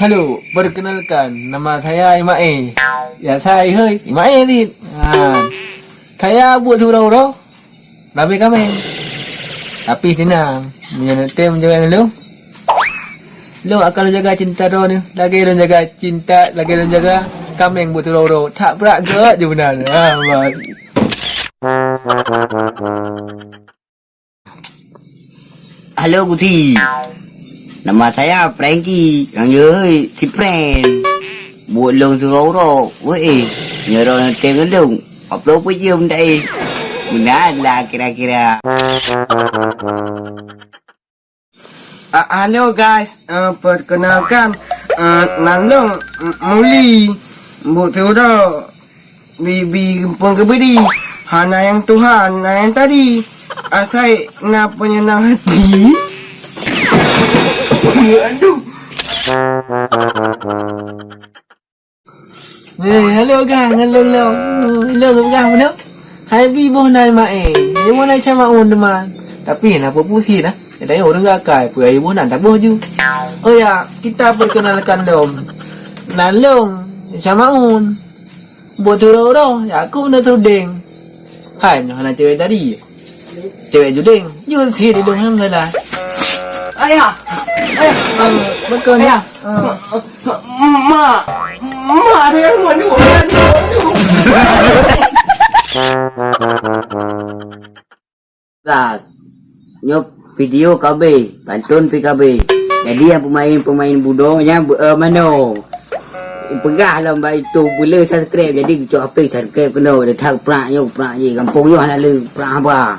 Halo, perkenalkan, nama saya Imae. Ya, saya Imae ni. Saya buat surau-surau. Rabi kami. Tapi senang. Punya tem jangan lu. Lu akan jaga cinta ro ni. Lagi lu jaga cinta, lagi lu jaga kami buat surau-surau. Tak berat gerak je benar. Mas. Halo Guti. Nama saya Frankie. Yang je si Fran. Buat long surau-surau. Weh, nyerah nanti ngelung. Upload video benda benar lah kira-kira. Halo guys, perkenalkan Nalong Muli buat surau bibi pun keberi. Hana yang Tuhan, na yang tadi. Asai na penyenang hati. Aduh. Hello gang, hello gang mana? Hai bibo nai mae. Ni mana cama on teman. Tapi kenapa pusing lah? Ada orang gakai, puai ibu nan tak boju. Oh ya, kita perkenalkan dom. Nalong sama on. Buat turun, ya aku nak tuding. Hai, nak cewek tadi. Cewek juding, jangan sih di dong lah. Ayah, betul ni. Mak ada yang mana? Guys, nyop video KB, pantun PKB. Jadi yang pemain budongnya mana? Pegahlah mbak itu boleh subscribe. Jadi kita apa subscribe kena dia tak prak je kampung yo hana le prak apa.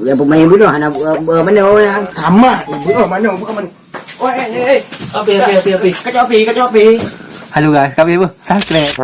Yang pemain budoh hana mana orang Tamat. Mana? Oi, api. Kacau api. Halo guys, kami subscribe.